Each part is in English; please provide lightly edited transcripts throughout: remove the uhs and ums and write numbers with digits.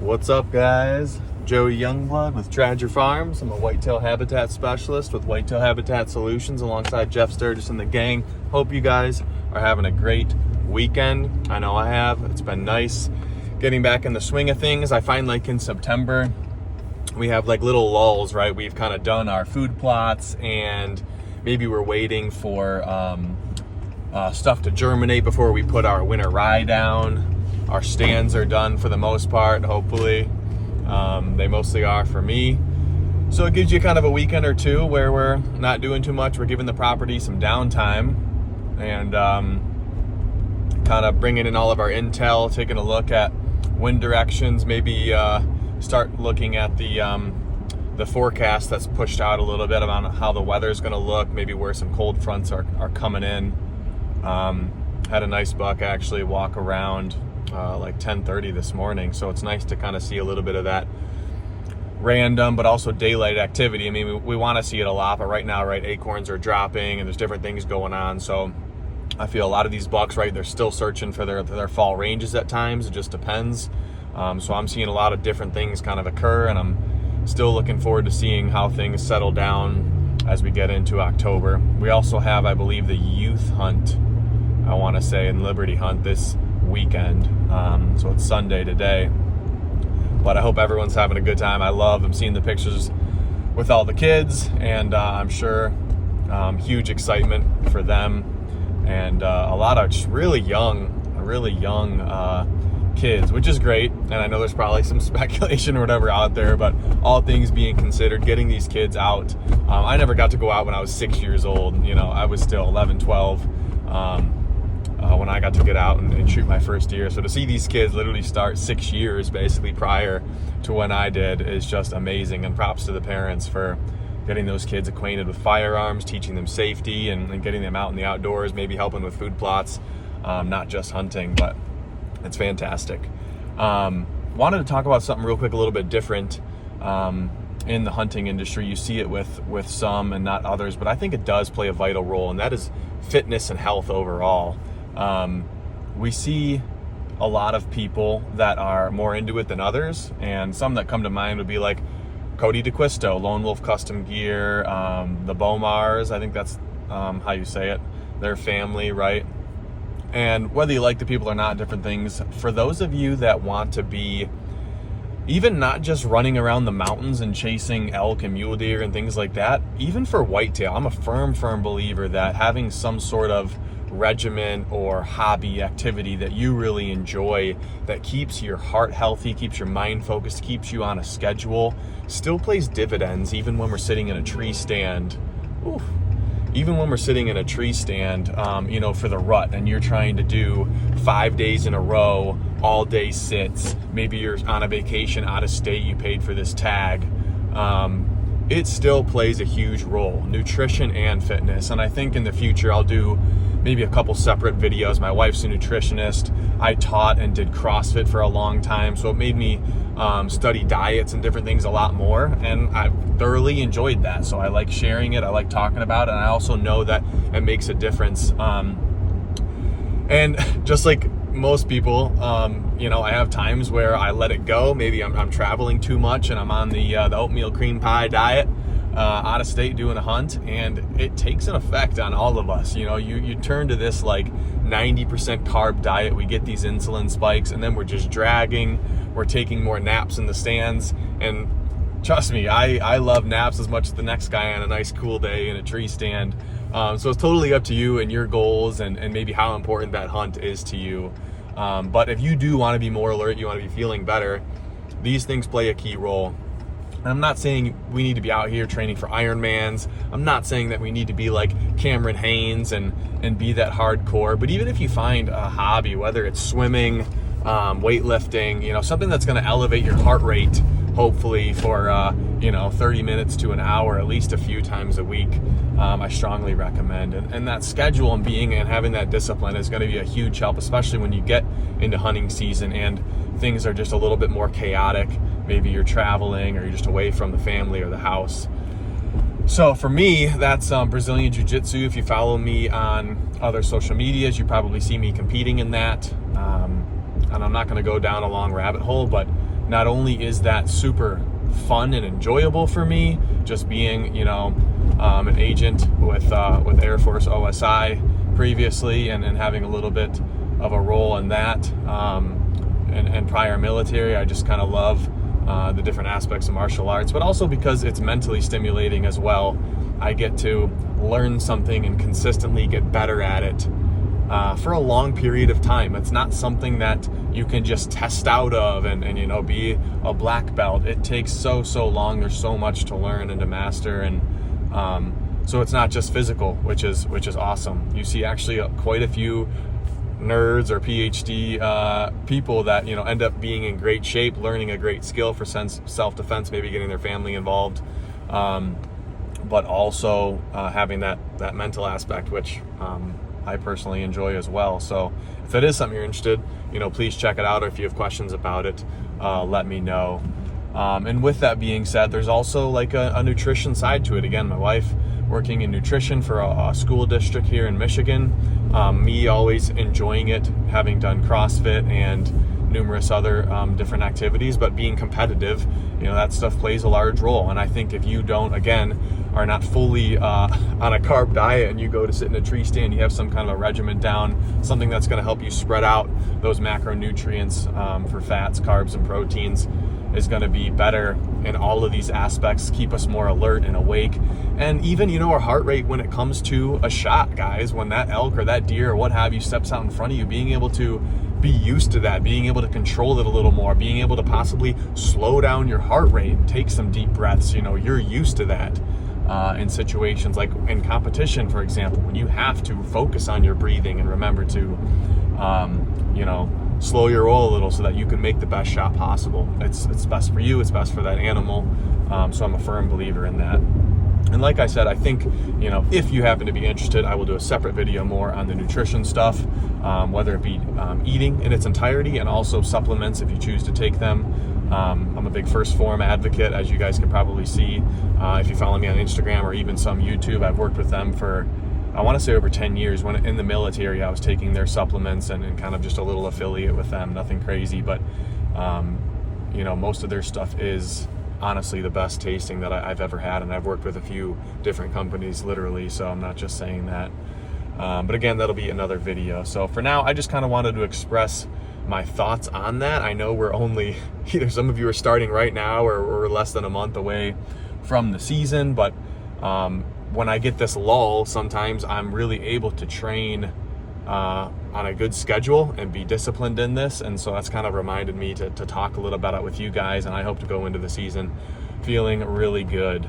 What's up, guys? Joey Youngblood with Tradger Farms. I'm a whitetail habitat specialist with Whitetail Habitat Solutions alongside Jeff Sturgis and the gang. Hope you guys are having a great weekend. I know I have. It's been nice getting back in the swing of things. I find like in September, we have like little lulls, right? We've kind of done our food plots and maybe we're waiting for stuff to germinate before we put our winter rye down. Our stands are done for the most part, hopefully. They mostly are for me. So it gives you kind of a weekend or two where we're not doing too much. We're giving the property some downtime and kind of bringing in all of our intel, taking a look at wind directions, maybe start looking at the forecast that's pushed out a little bit about how the weather's going to look, maybe where some cold fronts are coming in. Had a nice buck actually walk around like 10:30 this morning, so it's nice to kind of see a little bit of that random but also daylight activity. I mean, we want to see it a lot, but right now, right, acorns are dropping and there's different things going on, so I feel a lot of these bucks, right, they're still searching for their fall ranges at times. It just depends. So I'm seeing a lot of different things kind of occur, and I'm still looking forward to seeing how things settle down as we get into October. We also have, I believe, the youth hunt, I want to say, and Liberty hunt this weekend. So it's Sunday today, but I hope everyone's having a good time. I'm seeing the pictures with all the kids, and I'm sure huge excitement for them, and a lot of just really young kids, which is great. And I know there's probably some speculation or whatever out there, but all things being considered, getting these kids out. I never got to go out when I was 6 years old. You know, I was still 11, 12 when I got to get out and shoot my first deer. So to see these kids literally start 6 years basically prior to when I did is just amazing, and props to the parents for getting those kids acquainted with firearms, teaching them safety, and getting them out in the outdoors, maybe helping with food plots, not just hunting, but it's fantastic. Wanted to talk about something real quick, a little bit different in the hunting industry. You see it with some and not others, but I think it does play a vital role, and that is fitness and health overall. We see a lot of people that are more into it than others, and some that come to mind would be like Cody DeQuisto, Lone Wolf Custom Gear, the Bomars, I think that's how you say it, their family, right? And whether you like the people or not, different things. For those of you that want to be even not just running around the mountains and chasing elk and mule deer and things like that, even for whitetail, I'm a firm believer that having some sort of regimen or hobby activity that you really enjoy, that keeps your heart healthy, keeps your mind focused, keeps you on a schedule, still plays dividends even when we're sitting in a tree stand. Oof. Even when we're sitting in a tree stand, for the rut, and you're trying to do 5 days in a row, all day sits, maybe you're on a vacation out of state, you paid for this tag, it still plays a huge role, nutrition and fitness. And I think in the future I'll do maybe a couple separate videos. My wife's a nutritionist. I taught and did CrossFit for a long time, so it made me study diets and different things a lot more, and I thoroughly enjoyed that. So I like sharing it, I like talking about it, and I also know that it makes a difference. And just like most people, I have times where I let it go. Maybe I'm traveling too much and I'm on the oatmeal cream pie diet, out of state doing a hunt, and it takes an effect on all of us. You turn to this like 90% carb diet, we get these insulin spikes, and then we're just dragging, we're taking more naps in the stands. And trust me, I love naps as much as the next guy on a nice cool day in a tree stand. So it's totally up to you and your goals and maybe how important that hunt is to you. But if you do want to be more alert, you want to be feeling better, these things play a key role. And I'm not saying we need to be out here training for Ironmans. I'm not saying that we need to be like Cameron Haynes and be that hardcore. But even if you find a hobby, whether it's swimming, weightlifting, something that's going to elevate your heart rate, hopefully for 30 minutes to an hour, at least a few times a week, I strongly recommend. And that schedule and having that discipline is going to be a huge help, especially when you get into hunting season and things are just a little bit more chaotic. Maybe you're traveling or you're just away from the family or the house. So for me, that's Brazilian Jiu-Jitsu. If you follow me on other social medias, you probably see me competing in that. And I'm not going to go down a long rabbit hole, but not only is that super fun and enjoyable for me, just being, an agent with Air Force OSI previously, and having a little bit of a role in that, and prior military. I just kind of love the different aspects of martial arts, but also because it's mentally stimulating as well. I get to learn something and consistently get better at it for a long period of time. It's not something that you can just test out of and be a black belt. It takes so long. There's so much to learn and to master, and so it's not just physical, which is awesome. You see actually quite a few nerds or PhD people that end up being in great shape, learning a great skill for self-defense, maybe getting their family involved, but also having that mental aspect, which I personally enjoy as well. So if it is something you're interested, please check it out, or if you have questions about it, let me know. And with that being said, there's also like a nutrition side to it. Again, my wife working in nutrition for a school district here in Michigan, me always enjoying it, having done CrossFit and numerous other different activities, but being competitive, that stuff plays a large role. And I think if you are not fully on a carb diet, and you go to sit in a tree stand, you have some kind of a regimen down, something that's going to help you spread out those macronutrients for fats, carbs, and proteins, is going to be better in all of these aspects, keep us more alert and awake. And even, our heart rate when it comes to a shot, guys, when that elk or that deer or what have you steps out in front of you, being able to be used to that, being able to control it a little more, being able to possibly slow down your heart rate, take some deep breaths, you're used to that. In situations like in competition, for example, when you have to focus on your breathing and remember to, slow your roll a little so that you can make the best shot possible. It's best for you, it's best for that animal. So I'm a firm believer in that. And like I said, I think, if you happen to be interested, I will do a separate video more on the nutrition stuff, whether it be eating in its entirety and also supplements if you choose to take them. I'm a big First Form advocate, as you guys can probably see if you follow me on Instagram or even some YouTube. I've worked with them for, I want to say, over 10 years. When in the military, I was taking their supplements and kind of just a little affiliate with them, nothing crazy, but most of their stuff is honestly the best tasting that I've ever had, and I've worked with a few different companies literally, so I'm not just saying that. But again, that'll be another video. So for now, I just kind of wanted to express my thoughts on that. I know we're only, either some of you are starting right now or we're less than a month away from the season, but when I get this lull, sometimes I'm really able to train on a good schedule and be disciplined in this. And so that's kind of reminded me to talk a little about it with you guys, and I hope to go into the season feeling really good.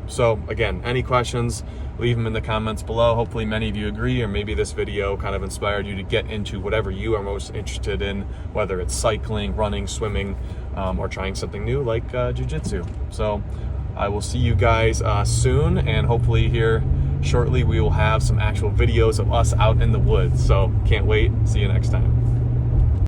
So again, any questions, leave them in the comments below. Hopefully many of you agree, or maybe this video kind of inspired you to get into whatever you are most interested in, whether it's cycling, running, swimming, or trying something new like jiu-jitsu. So I will see you guys soon, and hopefully here shortly we will have some actual videos of us out in the woods. So can't wait. See you next time.